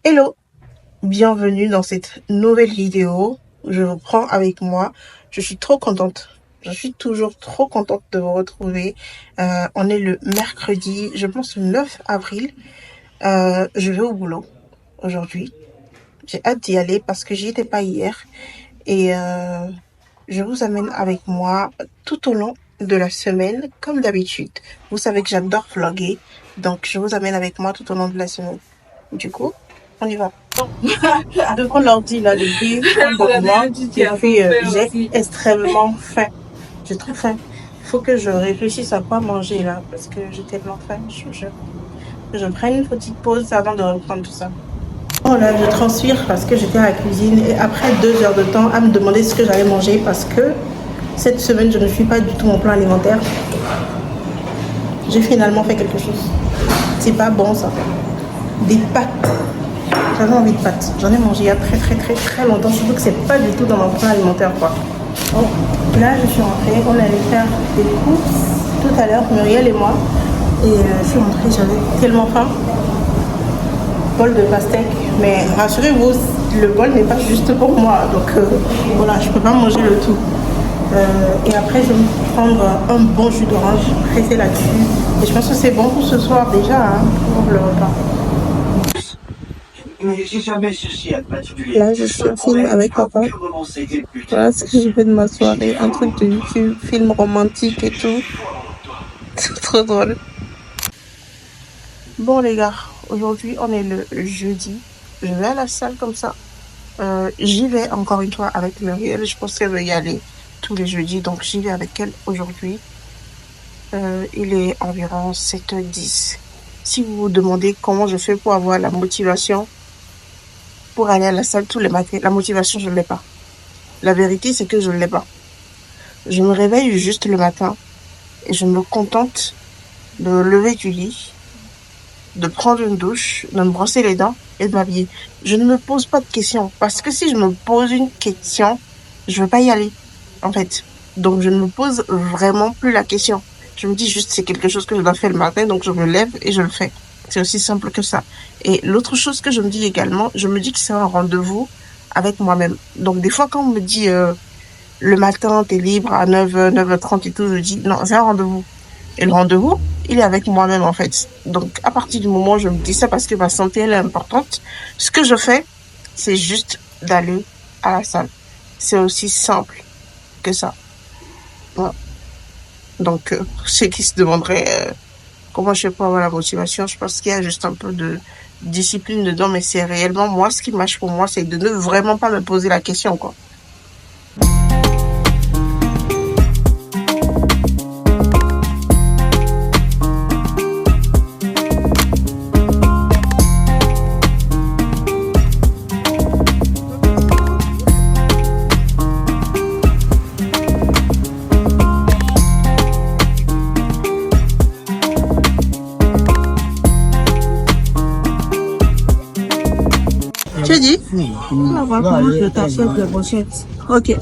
Hello, bienvenue dans cette nouvelle vidéo. Je vous prends avec moi. Je suis trop contente. Je suis toujours trop contente de vous retrouver. On est le mercredi, je pense le 9 avril. Je vais au boulot aujourd'hui. J'ai hâte d'y aller parce que j'y étais pas hier. Et je vous amène avec moi tout au long de la semaine, comme d'habitude. Vous savez que j'adore vlogger, donc je vous amène avec moi tout au long de la semaine. Du coup, on y va. Devant l'ordi là depuis un bon moment, et puis j'ai extrêmement faim. J'ai trop faim. Il faut que je réfléchisse à quoi manger là, parce que j'ai tellement faim. Je prenne une petite pause avant de reprendre tout ça. Bon là, je transpire parce que j'étais à la cuisine et après 2 heures de temps à me demander ce que j'allais manger parce que cette semaine je ne suis pas du tout mon plan alimentaire. J'ai finalement fait quelque chose. C'est pas bon ça. Des pâtes. J'avais envie de pâtes. J'en ai mangé il y a très longtemps. Surtout que c'est pas du tout dans mon plan alimentaire quoi. Bon, là je suis rentrée. On allait faire des courses tout à l'heure, Muriel et moi. Et je suis rentrée, j'avais tellement faim. Bol de pastèque, mais rassurez-vous, le bol n'est pas juste pour moi, donc voilà, je peux pas manger le tout. Et après, je vais me prendre un bon jus d'orange, presser là-dessus. Et je pense que c'est bon pour ce soir déjà, hein, pour le repas. Là, je suis en film avec papa. Voilà ce que je fais de ma soirée, un truc de film romantique et tout. C'est trop drôle. Bon les gars, aujourd'hui on est le jeudi. Je vais à la salle comme ça. J'y vais encore une fois avec Muriel. Je pense qu'elle veut y aller tous les jeudis, donc j'y vais avec elle aujourd'hui. Il est environ 7h10. Si vous vous demandez comment je fais pour avoir la motivation pour aller à la salle tous les matins, la motivation je ne l'ai pas. La vérité c'est que je ne l'ai pas. Je me réveille juste le matin et je me contente de me lever du lit, de prendre une douche, de me brosser les dents et de m'habiller. Je ne me pose pas de questions parce que si je me pose une question, je ne veux pas y aller en fait. Donc je ne me pose vraiment plus la question. Je me dis juste c'est quelque chose que je dois faire le matin, donc je me lève et je le fais. C'est aussi simple que ça. Et l'autre chose que je me dis également, je me dis que c'est un rendez-vous avec moi-même. Donc des fois quand on me dit le matin t'es libre à 9h, 9h30 et tout, je dis non, c'est un rendez-vous. Et le rendez-vous, il est avec moi-même en fait. Donc à partir du moment où je me dis ça parce que ma santé elle est importante, ce que je fais, c'est juste d'aller à la salle. C'est aussi simple que ça. Voilà. Donc pour ceux qui se demanderaient comment je fais pour avoir la motivation, je pense qu'il y a juste un peu de discipline dedans, mais c'est réellement moi ce qui marche pour moi, c'est de ne vraiment pas me poser la question quoi. Tu dis? On va voir comment je t'achète les brochettes. Ok.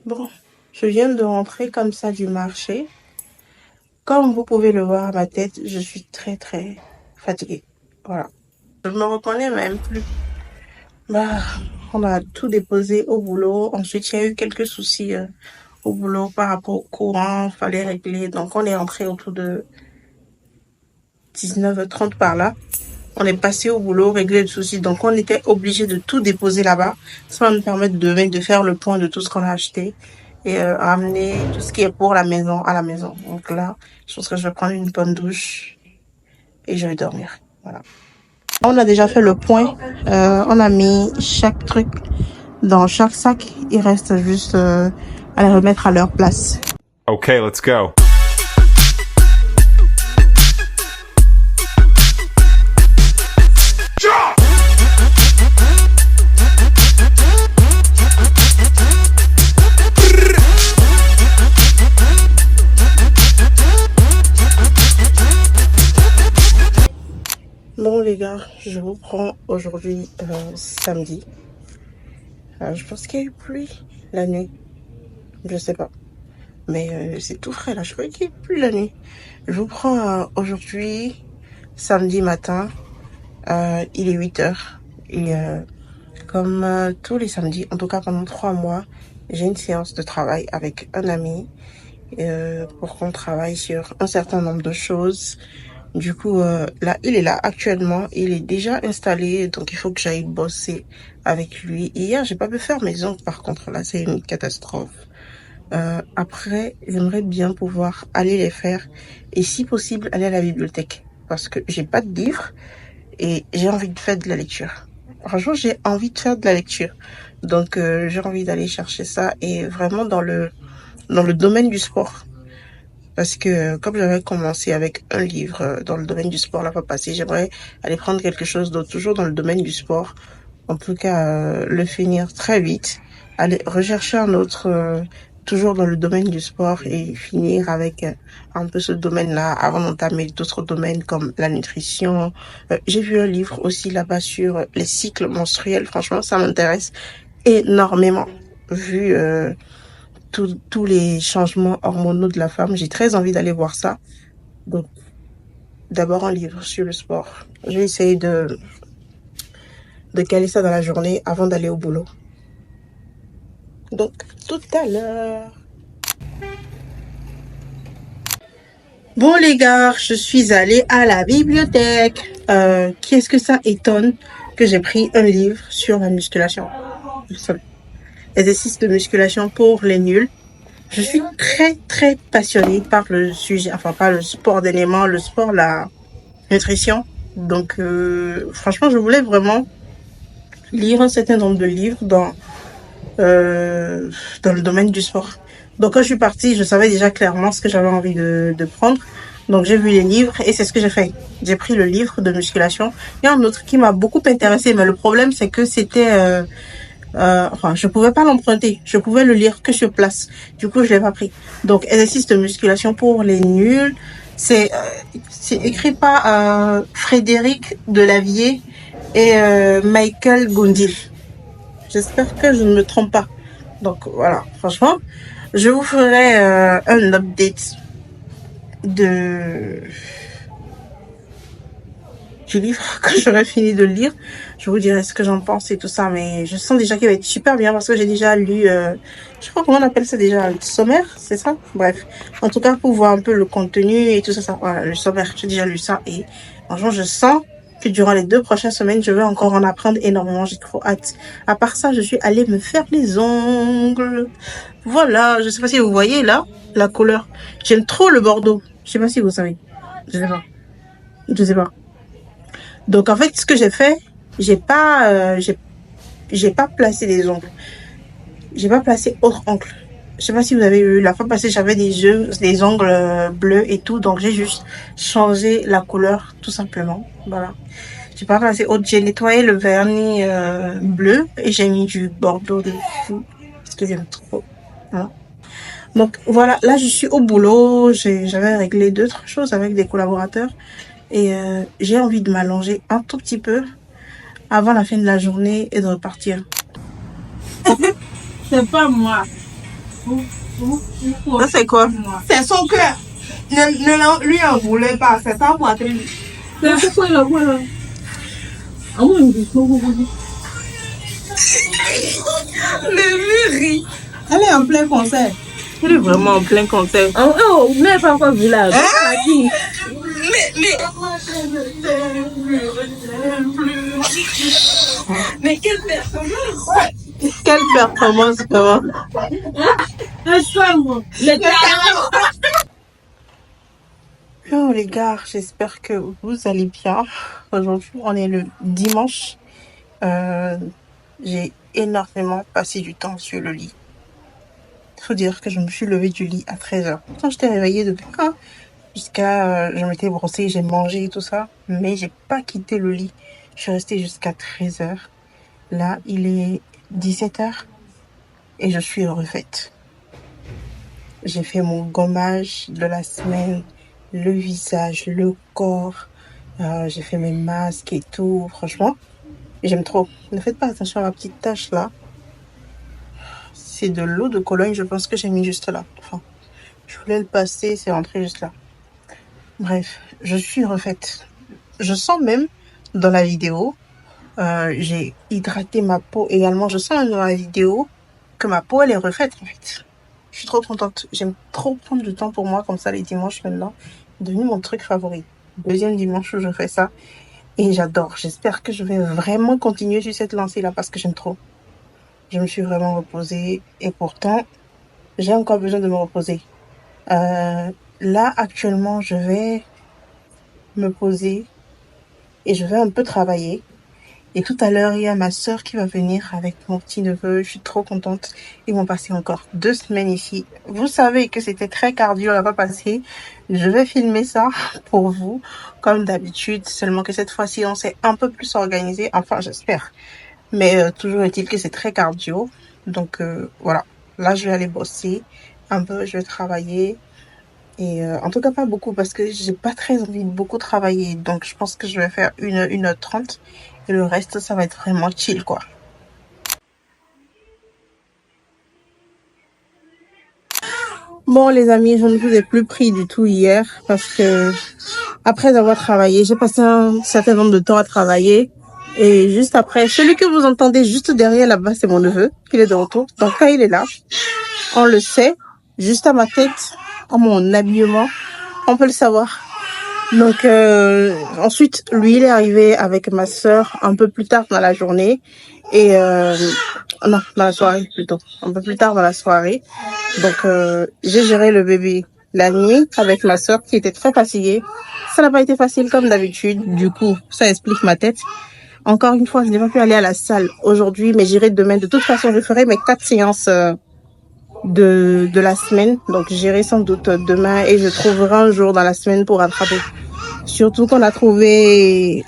Bon, je viens de rentrer comme ça du marché. Comme vous pouvez le voir à ma tête, je suis très fatiguée. Voilà. Je me reconnais même plus. Bah, on a tout déposé au boulot. Ensuite, il y a eu quelques soucis au boulot par rapport au courant. Fallait régler. Donc, on est rentré autour de 19h30 par là. On est passé au boulot, régler le souci. Donc, on était obligé de tout déposer là-bas. Ça va nous permettre demain de faire le point de tout ce qu'on a acheté et ramener tout ce qui est pour la maison à la maison. Donc là, je pense que je vais prendre une bonne douche et je vais dormir. Voilà. On a déjà fait le point. On a mis chaque truc dans chaque sac. Il reste juste à les remettre à leur place. Okay, let's go. Bon les gars, je vous prends prends aujourd'hui samedi. Je pense qu'il y a eu pluie la nuit. Je sais pas. Mais c'est tout frais là. Je crois qu'il y a eu pluie la nuit. Je vous prends aujourd'hui, samedi matin. Il est 8 heures. Et comme tous les samedis, en tout cas pendant 3 mois, j'ai une séance de travail avec un ami pour qu'on travaille sur un certain nombre de choses. Du coup, là, il est là actuellement. Il est déjà installé, donc il faut que j'aille bosser avec lui. Hier, j'ai pas pu faire mes ongles, par contre. Là, c'est une catastrophe. Après, j'aimerais bien pouvoir aller les faire et si possible, aller à la bibliothèque parce que j'ai pas de livre et j'ai envie de faire de la lecture. Franchement, j'ai envie de faire de la lecture. Donc, j'ai envie d'aller chercher ça et vraiment dans le domaine du sport. Parce que comme j'avais commencé avec un livre dans le domaine du sport la fois passée, j'aimerais aller prendre quelque chose d'autre, toujours dans le domaine du sport. En tout cas, le finir très vite, aller rechercher un autre, toujours dans le domaine du sport et finir avec un peu ce domaine-là avant d'entamer d'autres domaines comme la nutrition. J'ai vu un livre aussi là-bas sur les cycles menstruels. Franchement, ça m'intéresse énormément. Vu tous les changements hormonaux de la femme. J'ai très envie d'aller voir ça. Donc, d'abord un livre sur le sport. Je vais essayer de caler ça dans la journée avant d'aller au boulot. Donc, tout à l'heure. Bon les gars, je suis allée à la bibliothèque. Qu'est-ce que ça étonne que j'ai pris un livre sur la musculation. Exercice de musculation pour les nuls. Je suis très très passionnée par le sujet, enfin pas le sport d'éléments, le sport, la nutrition. Donc franchement, je voulais vraiment lire un certain nombre de livres dans le domaine du sport. Donc quand je suis partie, je savais déjà clairement ce que j'avais envie de prendre. Donc j'ai vu les livres et c'est ce que j'ai fait. J'ai pris le livre de musculation. Il y a un autre qui m'a beaucoup intéressée, mais le problème c'est que c'était enfin, je pouvais pas l'emprunter. Je pouvais le lire que sur place. Du coup, je l'ai pas pris. Donc, exercice de musculation pour les nuls. C'est écrit par Frédéric Delavier et Michael Gundil. J'espère que je ne me trompe pas. Donc, voilà. Franchement, je vous ferai un update du livre que j'aurais fini de lire. Je vous dirai ce que j'en pense et tout ça, mais je sens déjà qu'il va être super bien parce que j'ai déjà lu, je crois comment on appelle ça déjà, le sommaire, c'est ça? Bref, en tout cas pour voir un peu le contenu et tout ça, voilà, le sommaire, j'ai déjà lu ça et franchement je sens que durant les 2 prochaines semaines, je vais encore en apprendre énormément, j'ai trop hâte. À part ça, je suis allée me faire les ongles. Voilà, je sais pas si vous voyez là, la couleur. J'aime trop le bordeaux. Je sais pas si vous savez. Je sais pas. Je sais pas. Donc en fait, ce que j'ai fait, j'ai pas placé les ongles. J'ai pas placé autre ongle. Je sais pas si vous avez vu, la fois passée, j'avais des ongles bleus et tout, donc j'ai juste changé la couleur, tout simplement. Voilà. J'ai pas placé autre. J'ai nettoyé le vernis bleu et j'ai mis du bordeaux dessus parce que j'aime trop. Voilà. Donc voilà, là je suis au boulot. J'avais réglé 2-3 choses avec des collaborateurs. Et j'ai envie de m'allonger un tout petit peu avant la fin de la journée et de repartir. C'est pas moi. Ça c'est quoi? C'est son cœur. Ne lui en voulez pas. C'est sa poitrine. C'est quoi là? Voilà. Le rit. Elle est en plein concert. Elle est vraiment en plein concert. Oh, vous n'avez pas encore vu là. Mais quelle performance! Quelle performance vraiment. Oh les gars, j'espère que vous allez bien. Aujourd'hui, on est le dimanche. J'ai énormément passé du temps sur le lit. Il faut dire que je me suis levée du lit à 13h. Pourtant, j'étais réveillée depuis quand? Jusqu'à je m'étais brossée, j'ai mangé et tout ça, mais j'ai pas quitté le lit. Je suis restée jusqu'à 13h. Là, il est 17h et je suis refaite. J'ai fait mon gommage de la semaine, le visage, le corps. J'ai fait mes masques et tout. Franchement, j'aime trop. Ne faites pas attention à ma petite tache là. C'est de l'eau de Cologne, je pense que j'ai mis juste là. Enfin, je voulais le passer, c'est rentré juste là. Bref, je suis refaite. Je sens même dans la vidéo, j'ai hydraté ma peau également. Je sens même dans la vidéo que ma peau, elle est refaite en fait. Je suis trop contente. J'aime trop prendre du temps pour moi comme ça les dimanches maintenant. C'est devenu mon truc favori. Deuxième dimanche où je fais ça. Et j'adore. J'espère que je vais vraiment continuer sur cette lancée-là parce que j'aime trop. Je me suis vraiment reposée et pourtant, j'ai encore besoin de me reposer. Là, actuellement, je vais me poser et je vais un peu travailler. Et tout à l'heure, il y a ma sœur qui va venir avec mon petit-neveu. Je suis trop contente. Ils vont passer encore 2 semaines ici. Vous savez que c'était très cardio là-bas passé. Je vais filmer ça pour vous, comme d'habitude. Seulement que cette fois-ci, on s'est un peu plus organisé. Enfin, j'espère. Mais toujours est-il que c'est très cardio. Donc, voilà. Là, je vais aller bosser un peu. Je vais travailler. Et en tout cas, pas beaucoup parce que j'ai pas très envie de beaucoup travailler. Donc, je pense que je vais faire 1h30. Et le reste, ça va être vraiment chill, quoi. Bon, les amis, je ne vous ai plus pris du tout hier parce que après avoir travaillé, j'ai passé un certain nombre de temps à travailler. Et juste après, celui que vous entendez juste derrière là-bas, c'est mon neveu. Il est de retour. Donc, quand il est là, on le sait. Juste à ma tête, à mon habillement, on peut le savoir. Donc ensuite, lui, il est arrivé avec ma sœur un peu plus tard dans la journée et non, dans la soirée plutôt, un peu plus tard dans la soirée. Donc j'ai géré le bébé la nuit avec ma sœur qui était très fatiguée. Ça n'a pas été facile comme d'habitude. Du coup, ça explique ma tête. Encore une fois, je n'ai pas pu aller à la salle aujourd'hui, mais j'irai demain. De toute façon, je ferai mes 4 séances de la semaine. Donc j'irai sans doute demain et je trouverai un jour dans la semaine pour rattraper. Surtout qu'on a trouvé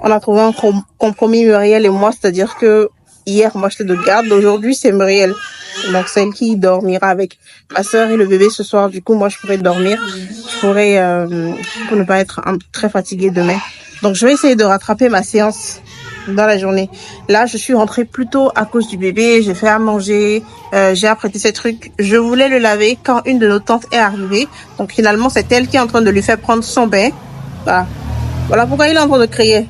on a trouvé un compromis Muriel et moi, c'est-à-dire que hier, moi, j'étais de garde, aujourd'hui, c'est Muriel. Donc, celle qui dormira avec ma sœur et le bébé ce soir. Du coup, moi, je pourrais dormir. Je pourrais, pour ne pas être très fatiguée demain. Donc, je vais essayer de rattraper ma séance dans la journée. Là, je suis rentrée plus tôt à cause du bébé. J'ai fait à manger, j'ai apprêté ces trucs. Je voulais le laver quand une de nos tantes est arrivée. Donc, finalement, c'est elle qui est en train de lui faire prendre son bain. Voilà. Voilà pourquoi il est en train de crier.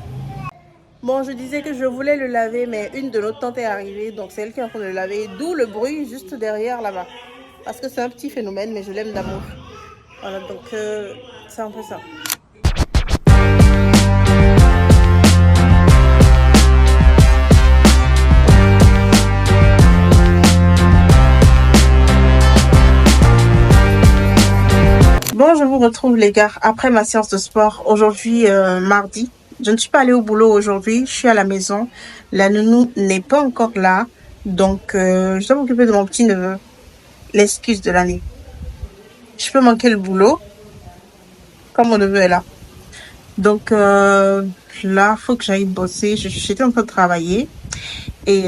Bon, je disais que je voulais le laver, mais une de nos tantes est arrivée, donc c'est elle qui est en train de le laver, d'où le bruit juste derrière là-bas. Parce que c'est un petit phénomène, mais je l'aime d'amour. Voilà, donc c'est un peu ça. Bon, je vous retrouve les gars après ma séance de sport. Aujourd'hui, mardi. Je ne suis pas allée au boulot aujourd'hui, je suis à la maison. La nounou n'est pas encore là, donc je dois m'occuper de mon petit neveu. L'excuse de l'année. Je peux manquer le boulot quand mon neveu est là. Donc là, faut que j'aille bosser. J'étais en train de travailler et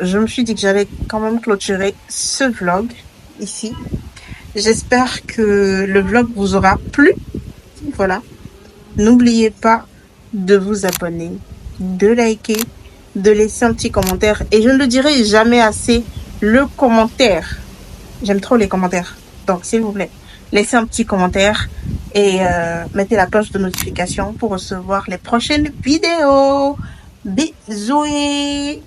je me suis dit que j'allais quand même clôturer ce vlog ici. J'espère que le vlog vous aura plu. Voilà. N'oubliez pas de vous abonner, de liker, de laisser un petit commentaire. Et je ne le dirai jamais assez, le commentaire. J'aime trop les commentaires. Donc, s'il vous plaît, laissez un petit commentaire et mettez la cloche de notification pour recevoir les prochaines vidéos. Bisous!